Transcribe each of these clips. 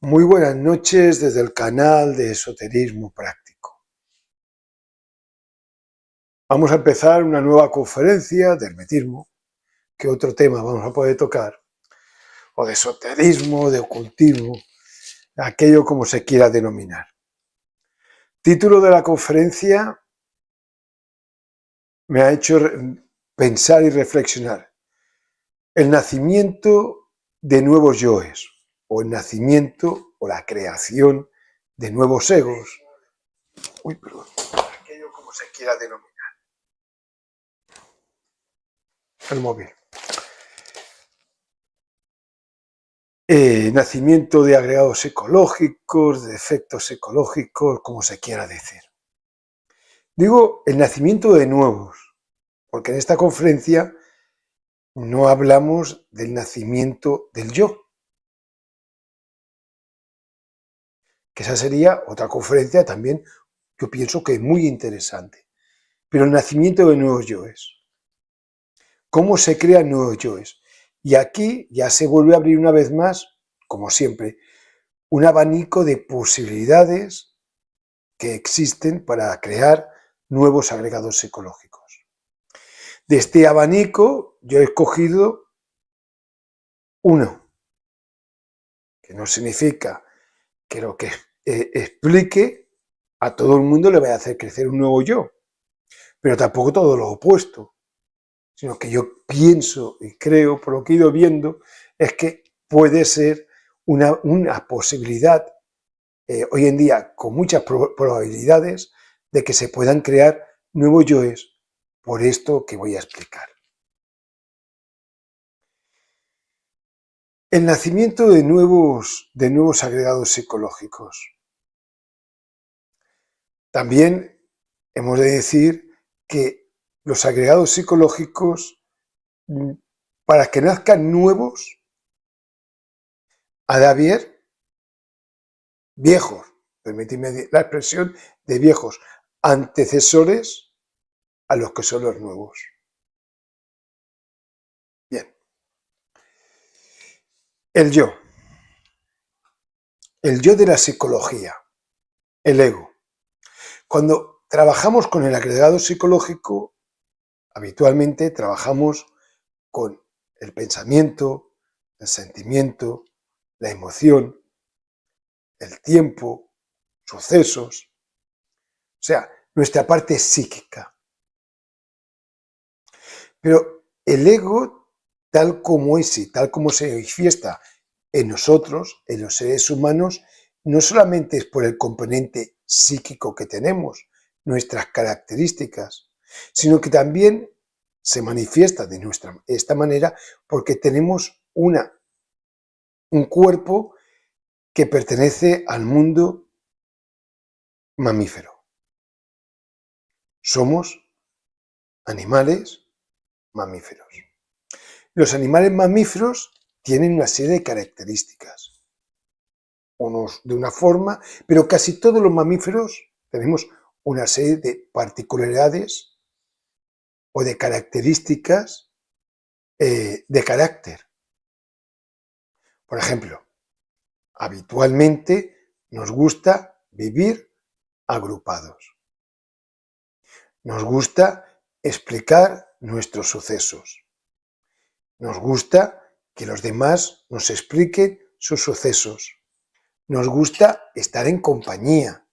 Muy buenas noches desde el canal de Esoterismo Práctico. Vamos a empezar una nueva conferencia de hermetismo. ¿Qué otro tema vamos a poder tocar? O de esoterismo, de ocultismo, aquello como se quiera denominar. Título de la conferencia me ha hecho pensar y reflexionar. El nacimiento de nuevos yoes, o el nacimiento o la creación de nuevos egos. Aquello como se quiera denominar. El móvil. Nacimiento de agregados ecológicos, de efectos ecológicos, como se quiera decir. Digo el nacimiento de nuevos, porque en esta conferencia no hablamos del nacimiento del yo, que esa sería otra conferencia también, yo pienso que es muy interesante. Pero el nacimiento de nuevos yoes. ¿Cómo se crean nuevos yoes? Y aquí ya se vuelve a abrir una vez más, como siempre, un abanico de posibilidades que existen para crear nuevos agregados psicológicos. De este abanico yo he escogido uno, que no significa que lo que explique a todo el mundo le vaya a hacer crecer un nuevo yo, pero tampoco todo lo opuesto, sino que yo pienso y creo, por lo que he ido viendo, es que puede ser una posibilidad hoy en día con muchas probabilidades de que se puedan crear nuevos yoes por esto que voy a explicar. El nacimiento de nuevos agregados psicológicos. También hemos de decir que los agregados psicológicos, para que nazcan nuevos, ha de haber viejos, permíteme la expresión, de viejos antecesores a los que son los nuevos. Bien. El yo de la psicología, el ego. Cuando trabajamos con el agregado psicológico, habitualmente trabajamos con el pensamiento, el sentimiento, la emoción, el tiempo, sucesos, o sea, nuestra parte psíquica. Pero el ego, tal como es y tal como se manifiesta en nosotros, en los seres humanos, no solamente es por el componente psíquico que tenemos, nuestras características, sino que también se manifiesta de esta manera porque tenemos un cuerpo que pertenece al mundo mamífero. Somos animales mamíferos. Los animales mamíferos tienen una serie de características, unos de una forma, pero casi todos los mamíferos tenemos una serie de particularidades o de características de carácter. Por ejemplo, habitualmente nos gusta vivir agrupados. Nos gusta explicar nuestros sucesos. Nos gusta que los demás nos expliquen sus sucesos. Nos gusta estar en compañía.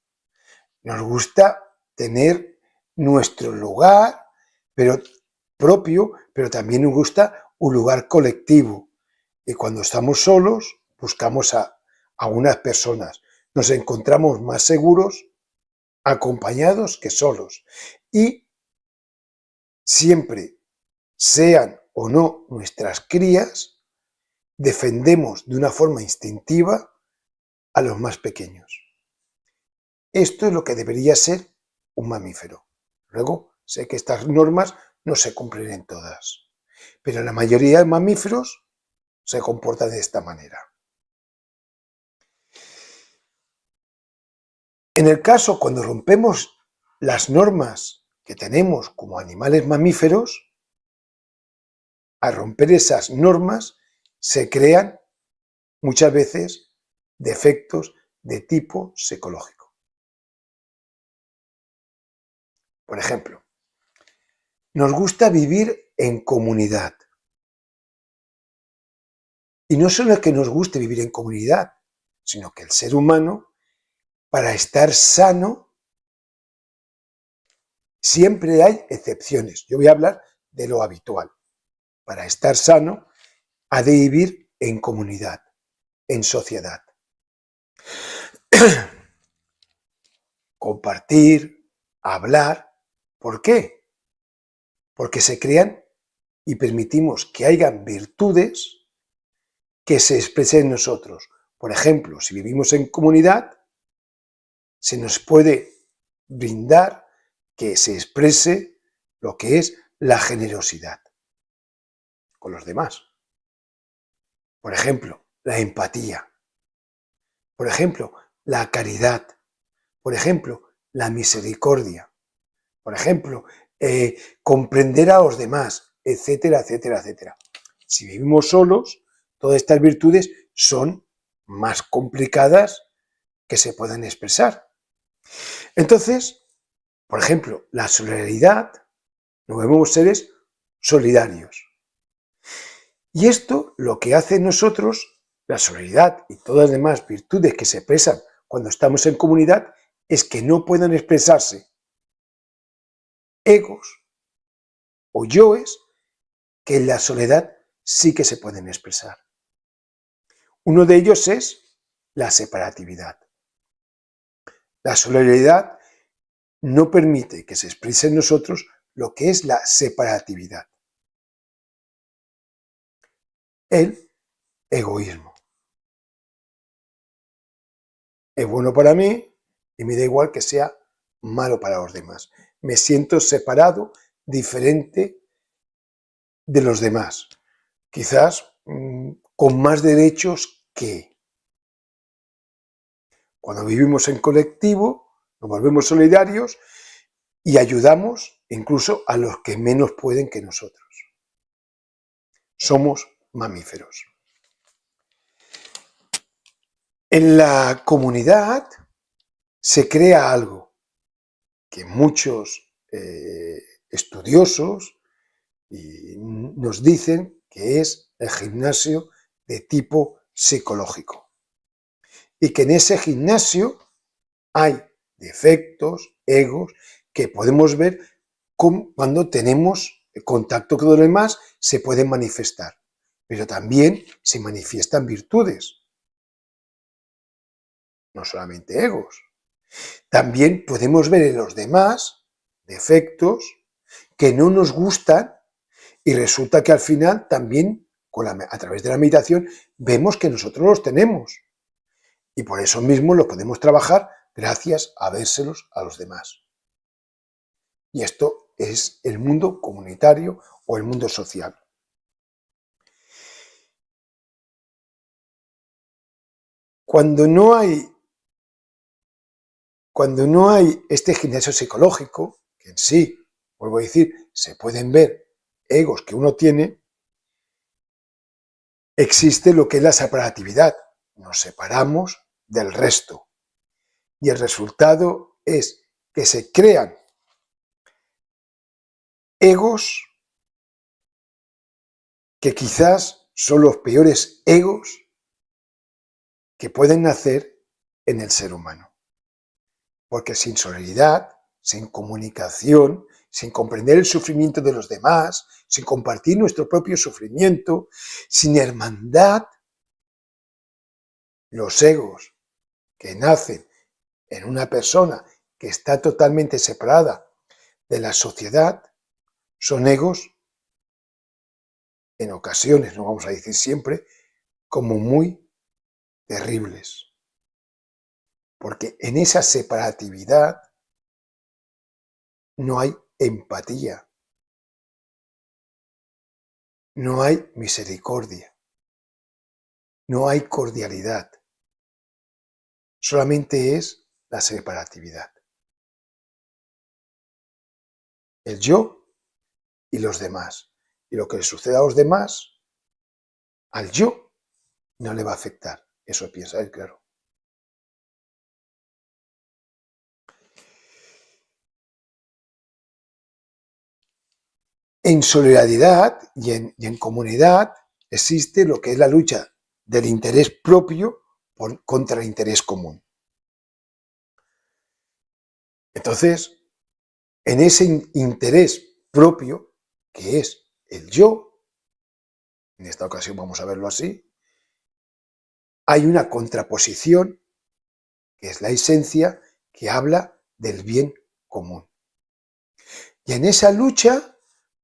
Nos gusta tener nuestro lugar propio, pero también nos gusta un lugar colectivo. Y cuando estamos solos, buscamos a unas personas. Nos encontramos más seguros acompañados que solos. Y siempre, sean o no nuestras crías, defendemos de una forma instintiva a los más pequeños. Esto es lo que debería ser un mamífero. Luego, sé que estas normas no se cumplen en todas, pero la mayoría de mamíferos se comportan de esta manera. En el caso cuando rompemos las normas que tenemos como animales mamíferos, al romper esas normas se crean muchas veces defectos de tipo psicológico. Por ejemplo, nos gusta vivir en comunidad. Y no solo es que nos guste vivir en comunidad, sino que el ser humano, para estar sano, siempre hay excepciones. Yo voy a hablar de lo habitual. Para estar sano, ha de vivir en comunidad, en sociedad. Compartir, hablar. ¿Por qué? Porque se crean y permitimos que hayan virtudes que se expresen en nosotros. Por ejemplo, si vivimos en comunidad, se nos puede brindar que se exprese lo que es la generosidad con los demás. Por ejemplo, la empatía. Por ejemplo, la caridad. Por ejemplo, la misericordia. Por ejemplo, comprender a los demás, etcétera, etcétera, etcétera. Si vivimos solos, todas estas virtudes son más complicadas que se puedan expresar. Entonces, por ejemplo, la solidaridad, nos vemos seres solidarios. Y esto lo que hace en nosotros, la solidaridad y todas las demás virtudes que se expresan cuando estamos en comunidad, es que no puedan expresarse egos o yoes que en la soledad sí que se pueden expresar. Uno de ellos es la separatividad. La solidaridad no permite que se exprese en nosotros lo que es la separatividad. El egoísmo. Es bueno para mí y me da igual que sea malo para los demás. Me siento separado, diferente de los demás. Quizás con más derechos que. Cuando vivimos en colectivo, nos volvemos solidarios y ayudamos incluso a los que menos pueden que nosotros. Somos mamíferos. En la comunidad se crea algo que muchos estudiosos nos dicen que es el gimnasio de tipo psicológico. Y que en ese gimnasio hay defectos, egos, que podemos ver cuando tenemos contacto con los demás, se pueden manifestar. Pero también se manifiestan virtudes. No solamente egos. También podemos ver en los demás defectos que no nos gustan y resulta que al final también a través de la meditación vemos que nosotros los tenemos y por eso mismo los podemos trabajar gracias a vérselos a los demás. Y esto es el mundo comunitario o el mundo social. Cuando no hay este gimnasio psicológico, que en sí, vuelvo a decir, se pueden ver egos que uno tiene, existe lo que es la separatividad. Nos separamos del resto. Y el resultado es que se crean egos que quizás son los peores egos que pueden nacer en el ser humano. Porque sin solidaridad, sin comunicación, sin comprender el sufrimiento de los demás, sin compartir nuestro propio sufrimiento, sin hermandad, los egos que nacen en una persona que está totalmente separada de la sociedad son egos, en ocasiones, no vamos a decir siempre, como muy terribles. Porque en esa separatividad no hay empatía, no hay misericordia, no hay cordialidad. Solamente es la separatividad. El yo y los demás. Y lo que le suceda a los demás, al yo no le va a afectar. Eso piensa él, claro. En solidaridad y en comunidad existe lo que es la lucha del interés propio contra el interés común. Entonces, en ese interés propio, que es el yo, en esta ocasión vamos a verlo así, hay una contraposición, que es la esencia, que habla del bien común. Y en esa lucha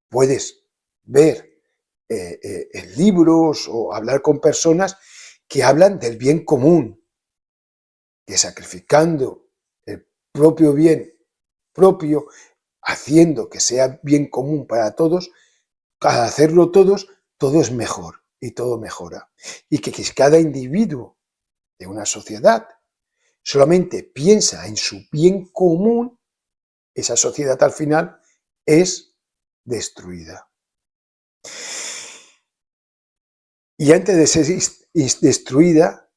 puedes ver en libros o hablar con personas que hablan del bien común, que sacrificando el propio bien propio, haciendo que sea bien común para todos, al hacerlo todos, todo es mejor y todo mejora. Y que cada individuo de una sociedad solamente piensa en su bien común, esa sociedad al final es destruida. Y antes de ser destruida,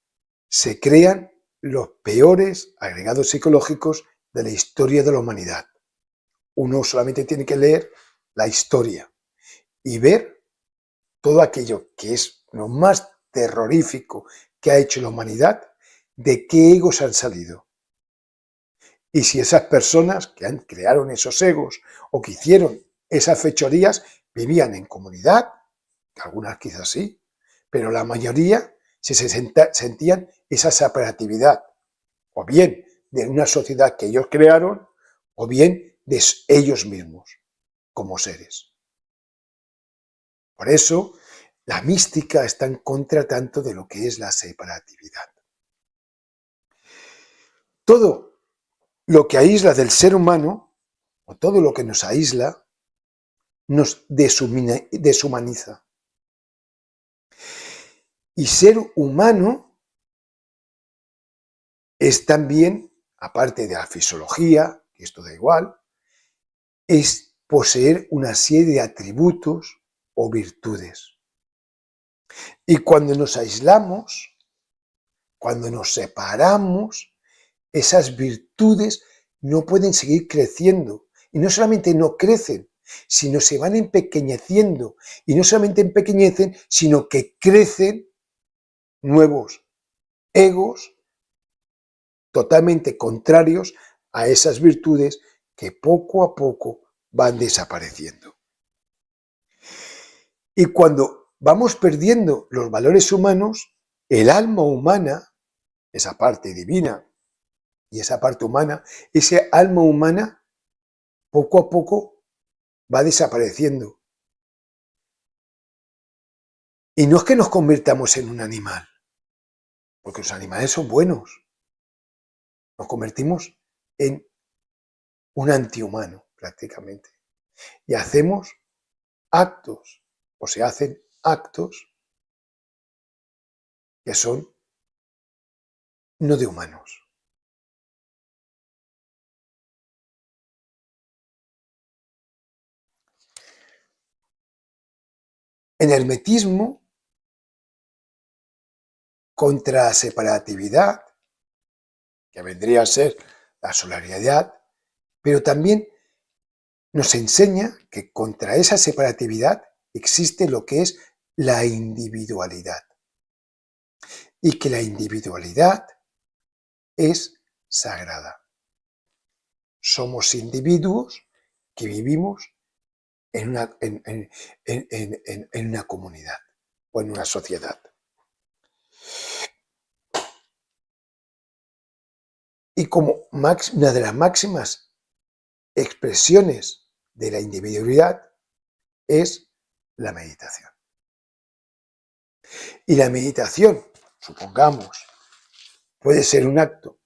se crean los peores agregados psicológicos de la historia de la humanidad. Uno solamente tiene que leer la historia y ver todo aquello que es lo más terrorífico que ha hecho la humanidad, de qué egos han salido. Y si esas personas que crearon esos egos o que hicieron esas fechorías vivían en comunidad, que algunas quizás sí, pero la mayoría se sentían esa separatividad, o bien de una sociedad que ellos crearon, o bien de ellos mismos como seres. Por eso, la mística está en contra tanto de lo que es la separatividad. Todo lo que aísla del ser humano, o todo lo que nos aísla, nos deshumaniza. Y ser humano es también, aparte de la fisiología, que esto da igual, es poseer una serie de atributos o virtudes. Y cuando nos aislamos, cuando nos separamos, esas virtudes no pueden seguir creciendo. Y no solamente no crecen, sino se van empequeñeciendo. Y no solamente empequeñecen, sino que crecen nuevos egos totalmente contrarios a esas virtudes que poco a poco van desapareciendo. Y cuando vamos perdiendo los valores humanos, el alma humana, esa parte divina y esa parte humana, ese alma humana poco a poco va desapareciendo. Y no es que nos convirtamos en un animal, porque los animales son buenos. Nos convertimos en un antihumano, prácticamente. Y hacemos actos, o se hacen actos que son no de humanos. En hermetismo, contra la separatividad, que vendría a ser la solidaridad, pero también nos enseña que contra esa separatividad existe lo que es la individualidad. Y que la individualidad es sagrada. Somos individuos que vivimos en una comunidad o en una sociedad. Y como una de las máximas expresiones de la individualidad es la meditación. Y la meditación, supongamos, puede ser un acto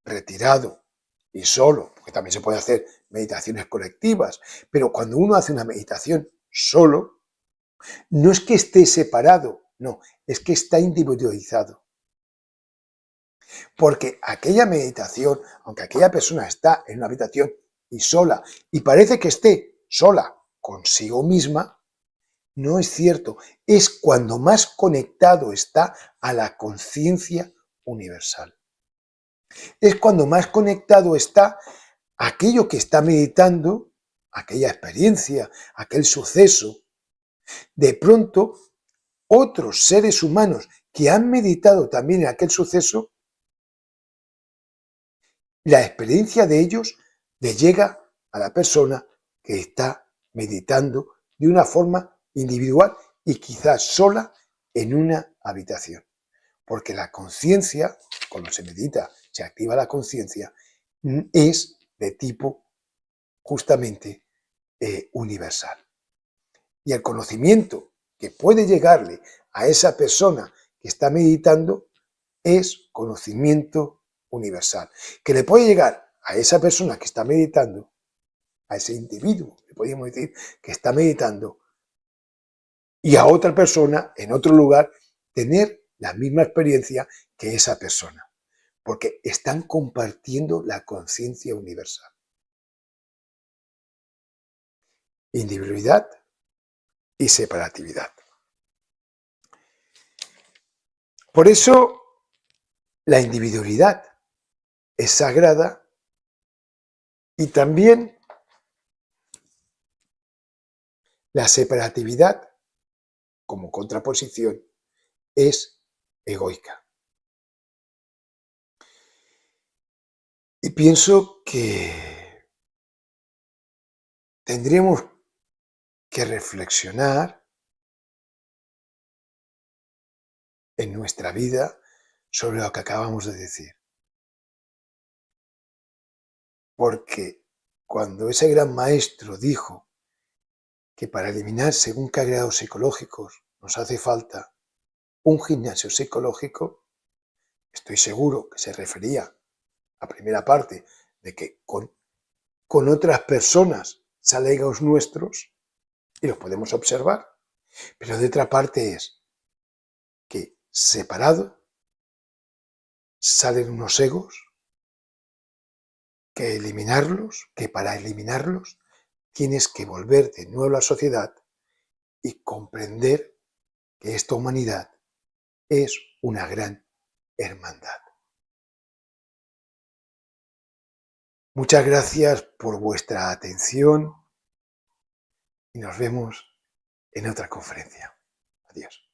retirado y solo, porque también se puede hacer meditaciones colectivas, pero cuando uno hace una meditación solo, no es que esté separado, no, es que está individualizado. Porque aquella meditación, aunque aquella persona está en una habitación y sola, y parece que esté sola consigo misma, no es cierto. Es cuando más conectado está a la conciencia universal. Es cuando más conectado está aquello que está meditando, aquella experiencia, aquel suceso, de pronto otros seres humanos que han meditado también en aquel suceso, la experiencia de ellos le llega a la persona que está meditando de una forma individual y quizás sola en una habitación. Porque la conciencia, cuando se medita, se activa la conciencia, es de tipo justamente universal. Y el conocimiento que puede llegarle a esa persona que está meditando es conocimiento universal. Que le puede llegar a esa persona que está meditando, a ese individuo, le podríamos decir, que está meditando, y a otra persona en otro lugar tener la misma experiencia que esa persona, porque están compartiendo la conciencia universal. Individualidad y separatividad. Por eso la individualidad es sagrada y también la separatividad, como contraposición, es egoica. Y pienso que tendríamos que reflexionar en nuestra vida sobre lo que acabamos de decir. Porque cuando ese gran maestro dijo que para eliminar según qué agregados psicológicos nos hace falta un gimnasio psicológico, estoy seguro que se refería a la primera parte de que con otras personas salen egos nuestros y los podemos observar, pero de otra parte es que separado salen unos egos que para eliminarlos tienes que volver de nuevo a la sociedad y comprender que esta humanidad es una gran hermandad. Muchas gracias por vuestra atención y nos vemos en otra conferencia. Adiós.